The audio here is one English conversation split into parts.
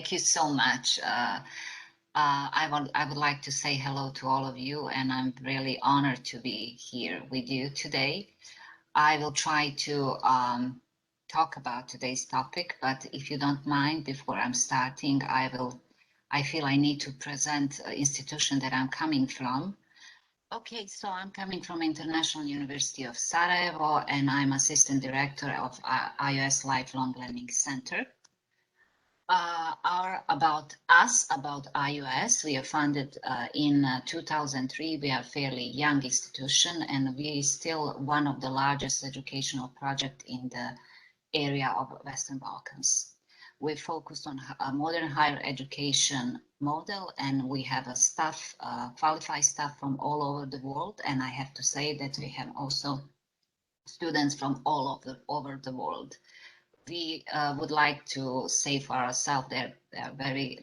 Thank you so much. I would like to say hello to all of you, and I'm really honored to be here with you today. I will try to talk about today's topic, but if you don't mind, before I'm starting, I feel I need to present the institution that I'm coming from. Okay, so I'm coming from International University of Sarajevo, and I'm Assistant Director of iOS Lifelong Learning Center. About iOS, we are founded in 2003. We are a fairly young institution, and we are still one of the largest educational projects in the area of Western Balkans. We focus on a modern higher education model, and we have a staff, qualified staff from all over the world. And I have to say that we have also students from all over the world. We would like to say for ourselves that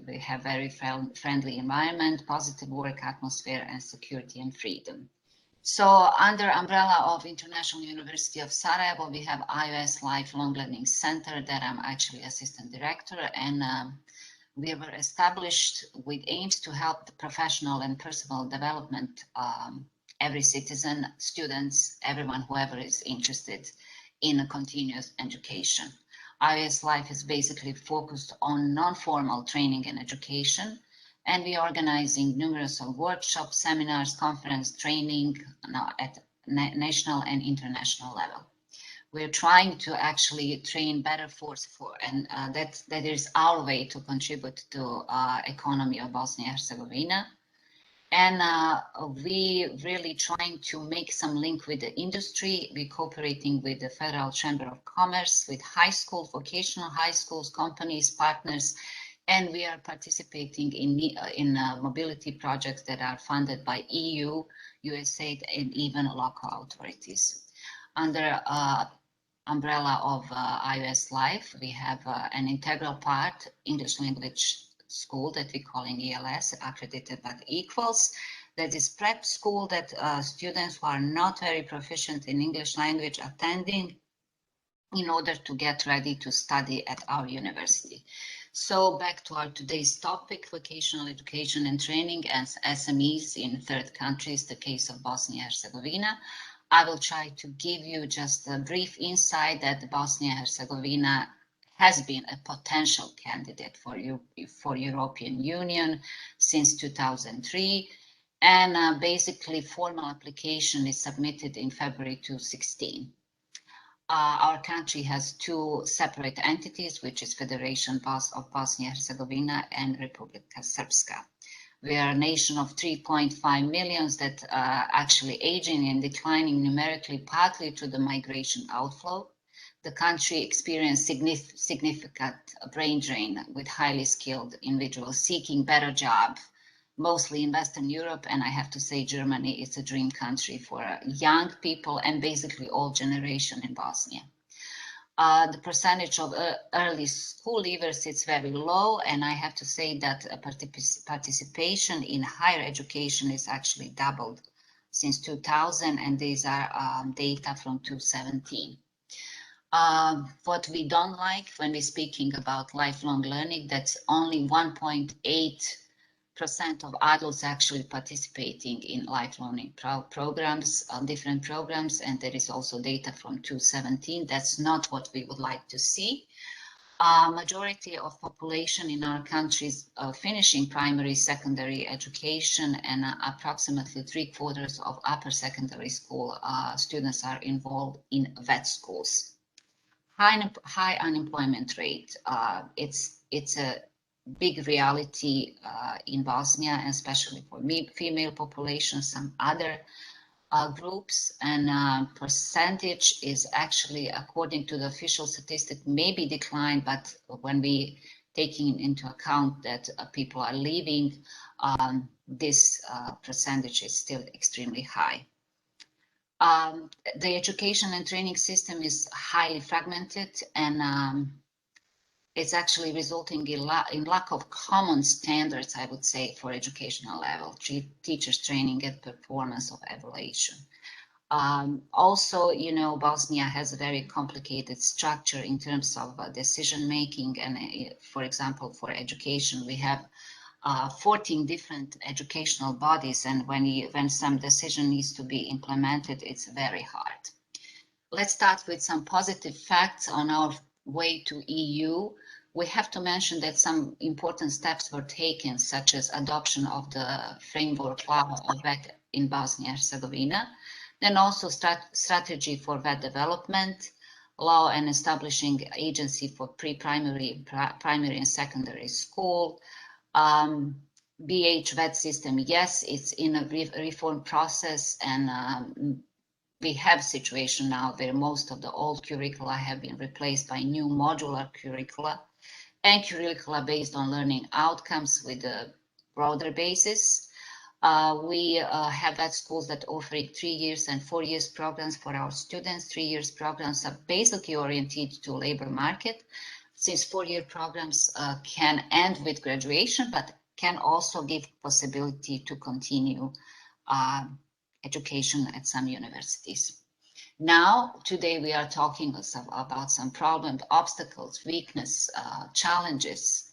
we have very friendly environment, positive work atmosphere, and security and freedom. So under umbrella of International University of Sarajevo, we have iOS Lifelong Learning Center that I'm actually assistant director, and we were established with aims to help the professional and personal development every citizen, students, everyone, whoever is interested in a continuous education. iOS Life is basically focused on non-formal training and education, and we are organizing numerous workshops, seminars, conference, training at national and international level. We're trying to actually train better force and that is our way to contribute to economy of Bosnia and Herzegovina. And we really trying to make some link with the industry. We're cooperating with the Federal Chamber of Commerce, with high school, vocational high schools, companies, partners, and we are participating in mobility projects that are funded by EU, USAID, and even local authorities. Under umbrella of iOS Life, we have an integral part, English language school that we call in ELS, accredited by the Equals. That is prep school that students who are not very proficient in English language attending in order to get ready to study at our university. So back to our today's topic, vocational education and training as SMEs in third countries, the case of Bosnia and Herzegovina. I will try to give you just a brief insight that Bosnia and Herzegovina has been a potential candidate for European Union since 2003. And basically formal application is submitted in February 2016. Our country has two separate entities, which is Federation of Bosnia and Herzegovina and Republika Srpska. We are a nation of 3.5 million that actually aging and declining numerically, partly through the migration outflow. The country experienced significant brain drain with highly skilled individuals seeking better jobs, mostly in Western Europe, and I have to say Germany is a dream country for young people and basically all generation in Bosnia. The percentage of early school leavers is very low, and I have to say that participation in higher education is actually doubled since 2000, and these are data from 2017. What we don't like when we're speaking about lifelong learning, that's only 1.8% of adults actually participating in lifelong programs, different programs, and there is also data from 2017. That's not what we would like to see. Majority of population in our countries finishing primary, secondary education, and approximately 3/4 of upper secondary school students are involved in vet schools. High unemployment rate. It's a big reality in Bosnia, especially for female population, some other groups, and percentage is actually, according to the official statistic, maybe declined, but when we taking into account that people are leaving, this percentage is still extremely high. The education and training system is highly fragmented, and it's actually resulting in lack of common standards, I would say, for educational level, teachers training and performance of evaluation. Also, Bosnia has a very complicated structure in terms of decision making. And for example, for education, we have 14 different educational bodies. And when some decision needs to be implemented, it's very hard. Let's start with some positive facts on our way to EU. We have to mention that some important steps were taken, such as adoption of the framework law of VET in Bosnia and Herzegovina, then also strategy for VET development, law and establishing agency for pre-primary, primary and secondary school, BH VET system. Yes, it's in a reform process, and we have situation now where most of the old curricula have been replaced by new modular curricula and curricula based on learning outcomes with a broader basis. We have at schools that offer 3 years and 4 years programs for our students. 3 years programs are basically oriented to labor market, since 4-year programs can end with graduation, but can also give possibility to continue education at some universities. Now, today we are talking about some problems, obstacles, weakness, challenges.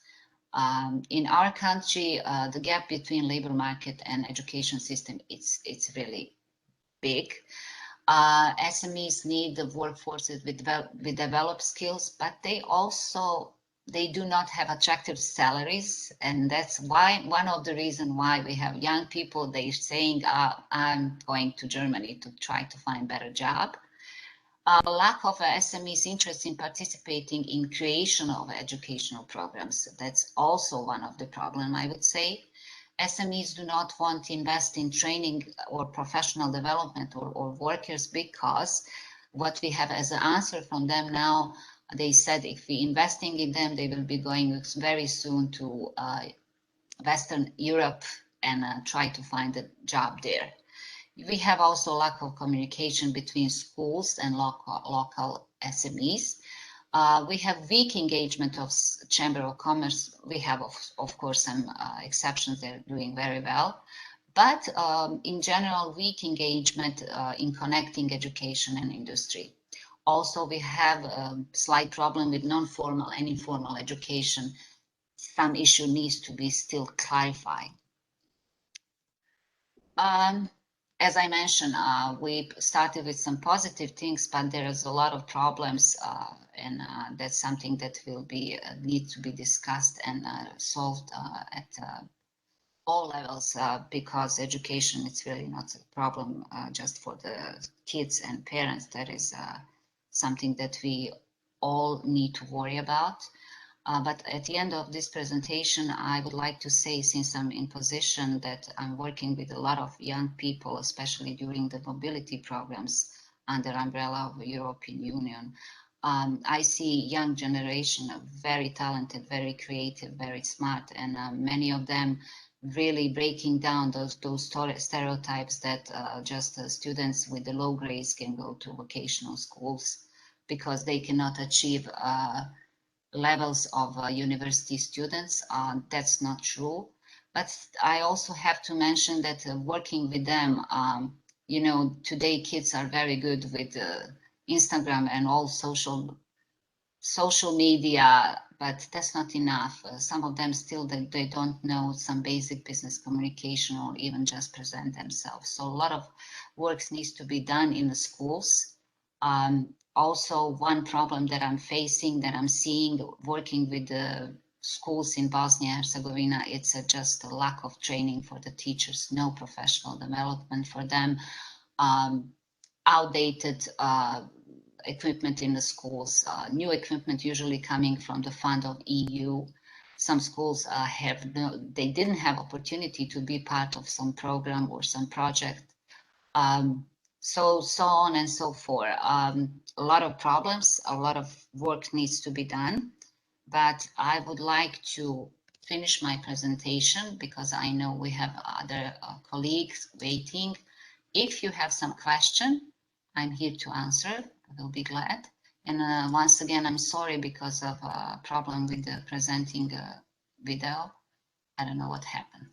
In our country, the gap between labor market and education system, it's really big. SMEs need the workforces with developed skills, but they do not have attractive salaries, and that's why one of the reasons why we have young people, they're saying, I'm going to Germany to try to find better job. Lack of SMEs interest in participating in creation of educational programs. That's also one of the problems, I would say. SMEs do not want to invest in training or professional development or workers, because what we have as an answer from them now, they said if we investing in them, they will be going very soon to Western Europe and try to find a job there. We have also lack of communication between schools and local SMEs. We have weak engagement of Chamber of Commerce. We have, of course, some exceptions. They're doing very well. But in general, weak engagement in connecting education and industry. Also, we have a slight problem with non-formal and informal education. Some issue needs to be still clarified. As I mentioned, we started with some positive things, but there is a lot of problems, and that's something that will be need to be discussed and solved at all levels, because education is really not a problem just for the kids and parents. That is something that we all need to worry about. But at the end of this presentation, I would like to say, since I'm in position that I'm working with a lot of young people, especially during the mobility programs under umbrella of the European Union, I see young generation, very talented, very creative, very smart, and many of them really breaking down those stereotypes that just students with the low grades can go to vocational schools because they cannot achieve levels of university students. That's not true. But I also have to mention that working with them, today kids are very good with Instagram and all social media, but that's not enough. Some of them still, they don't know some basic business communication or even just present themselves. So a lot of work needs to be done in the schools. Also, one problem that I'm facing, that I'm seeing working with the schools in Bosnia and Herzegovina, it's just a lack of training for the teachers, no professional development for them, outdated equipment in the schools, new equipment usually coming from the fund of EU. Some schools they didn't have opportunity to be part of some program or some project. So on and so forth. A lot of problems, a lot of work needs to be done, but I would like to finish my presentation because I know we have other colleagues waiting. If you have some question, I'm here to answer. I will be glad. And once again, I'm sorry because of a problem with the presenting video. I don't know what happened.